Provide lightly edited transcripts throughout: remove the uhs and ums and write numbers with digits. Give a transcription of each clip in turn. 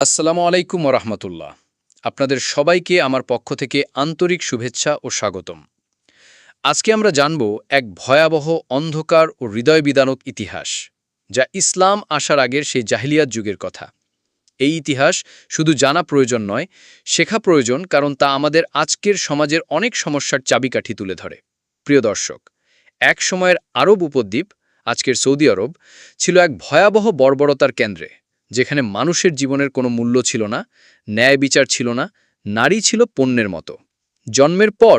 আসসালামু আলাইকুম ওরহমতুল্লাহ। আপনাদের সবাইকে আমার পক্ষ থেকে আন্তরিক শুভেচ্ছা ও স্বাগতম। আজকে আমরা জানব এক ভয়াবহ অন্ধকার ও হৃদয় বিদারক ইতিহাস, যা ইসলাম আসার আগের সেই জাহিলিয়াত যুগের কথা। এই ইতিহাস শুধু জানা প্রয়োজন নয়, শেখা প্রয়োজন, কারণ তা আমাদের আজকের সমাজের অনেক সমস্যার চাবিকাঠি তুলে ধরে। প্রিয় দর্শক, এক সময়ের আরব উপদ্বীপ, আজকের সৌদি আরব, ছিল এক ভয়াবহ বর্বরতার কেন্দ্রে, যেখানে মানুষের জীবনের কোনো মূল্য ছিল না, ন্যায় বিচার ছিল না, নারী ছিল পণ্যের মতো। জন্মের পর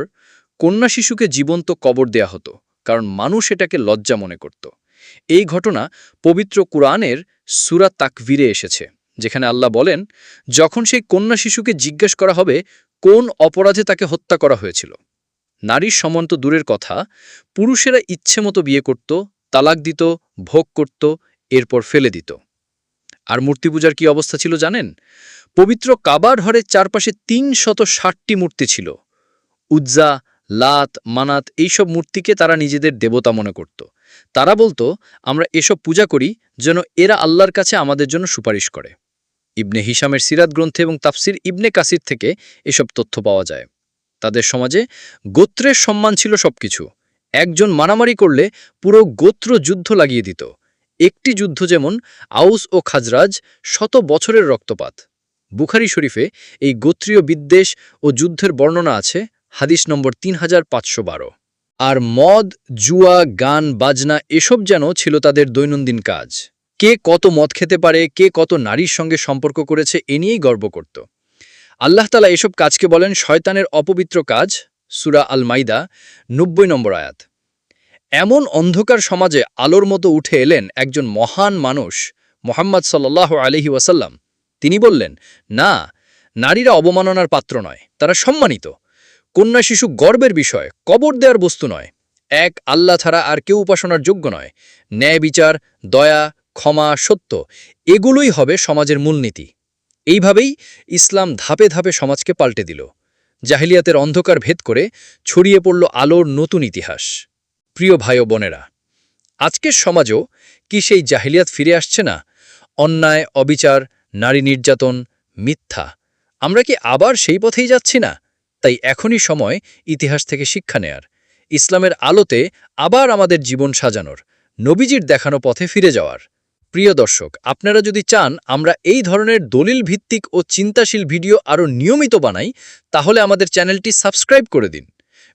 কন্যা শিশুকে জীবন্ত কবর দেয়া হতো, কারণ মানুষ এটাকে লজ্জা মনে করত। এই ঘটনা পবিত্র কুরআনের সূরা তাকবীরে এসেছে, যেখানে আল্লাহ বলেন, যখন সেই কন্যা শিশুকে জিজ্ঞেস করা হবে কোন অপরাধে তাকে হত্যা করা হয়েছিল। নারীর সমান তো দূরের কথা, পুরুষেরা ইচ্ছে মতো বিয়ে করত, তালাক দিত, ভোগ করত, এরপর ফেলে দিত। আর মূর্তি পূজার কি অবস্থা ছিল জানেন? পবিত্র কাবার ঘরের চারপাশে ৩৬০টি মূর্তি ছিল। উজ্জা, লাত, মানাত এইসব মূর্তিকে তারা নিজেদের দেবতা মনে করত। তারা বলতো, আমরা এসব পূজা করি যেন এরা আল্লাহর কাছে আমাদের জন্য সুপারিশ করে। ইবনে হিশামের সিরাত গ্রন্থে এবং তাফসির ইবনে কাসির থেকে এসব তথ্য পাওয়া যায়। তাদের সমাজে গোত্রের সম্মান ছিল সবকিছু। একজন মারামারি করলে পুরো গোত্র যুদ্ধ লাগিয়ে দিত। একটি যুদ্ধ যেমন আউস ও খাজরাজ, ১০০ বছরের রক্তপাত। বুখারী শরীফে এই গোত্রীয় বিদ্বেষ ও যুদ্ধের বর্ণনা আছে, হাদিস নম্বর ৩৫১২। আর মদ, জুয়া, গান, বাজনা এসব যেন ছিল তাদের দৈনন্দিন কাজ। কে কত মদ খেতে পারে, কে কত নারীর সঙ্গে সম্পর্ক করেছে, এ নিয়েই গর্ব করত। আল্লাহ তাআলা এসব কাজকে বলেন শয়তানের অপবিত্র কাজ, সূরা আল মাইদা ৯০ নম্বর আয়াত। এমন অন্ধকার সমাজে আলোর মতো উঠে এলেন একজন মহান মানুষ, মুহাম্মদ সাল্লাল্লাহু আলাইহি ওয়াসাল্লাম। তিনি বললেন, না, নারীরা অবমাননার পাত্র নয়, তারা সম্মানিত। কন্যা শিশু গর্বের বিষয়, কবর দেওয়ার বস্তু নয়। এক আল্লাহ ছাড়া আর কেউ উপাসনার যোগ্য নয়। ন্যায় বিচার, দয়া, ক্ষমা, সত্য, এগুলোই হবে সমাজের মূলনীতি। এইভাবেই ইসলাম ধাপে ধাপে সমাজকে পাল্টে দিল। জাহিলিয়াতের অন্ধকার ভেদ করে ছড়িয়ে পড়ল আলোর নতুন ইতিহাস। প্রিয় ভাই ও বোনেরা, আজকের সমাজও কি সেই জাহিলিয়াত ফিরে আসছে না? অন্যায়, অবিচার, নারী নির্যাতন, মিথ্যা, আমরা কি আবার সেই পথেই যাচ্ছি না? তাই এখনই সময় ইতিহাস থেকে শিক্ষা নেয়ার, ইসলামের আলোতে আবার আমাদের জীবন সাজানোর, নবীজির দেখানো পথে ফিরে যাওয়ার। প্রিয় দর্শক, আপনারা যদি চান আমরা এই ধরনের দলিল ভিত্তিক ও চিন্তাশীল ভিডিও আরও নিয়মিত বানাই, তাহলে আমাদের চ্যানেলটি সাবস্ক্রাইব করে দিন,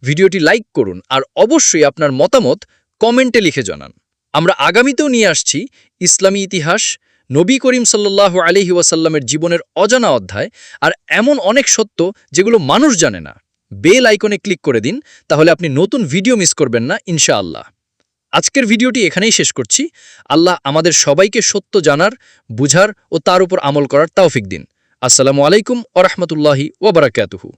ভিডিওটি লাইক করুন, আর অবশ্যই আপনার মতামত কমেন্টে লিখে জানান। আমরা আগামীতেও নিয়ে আসছি ইসলামী ইতিহাস, নবী করিম সাল্লাল্লাহু আলাইহি ওয়াসাল্লামের জীবনের অজানা অধ্যায়, আর এমন অনেক সত্য যেগুলো মানুষ জানে না। বেল আইকনে ক্লিক করে দিন, তাহলে আপনি নতুন ভিডিও মিস করবেন না ইনশাআল্লাহ। আজকের ভিডিওটি এখানেই শেষ করছি। আল্লাহ আমাদের সবাইকে সত্য জানার, বুঝার ও তার উপর আমল করার তৌফিক দিন। আসসালামু আলাইকুম ওয়া রাহমাতুল্লাহি ওয়া বারাকাতুহু।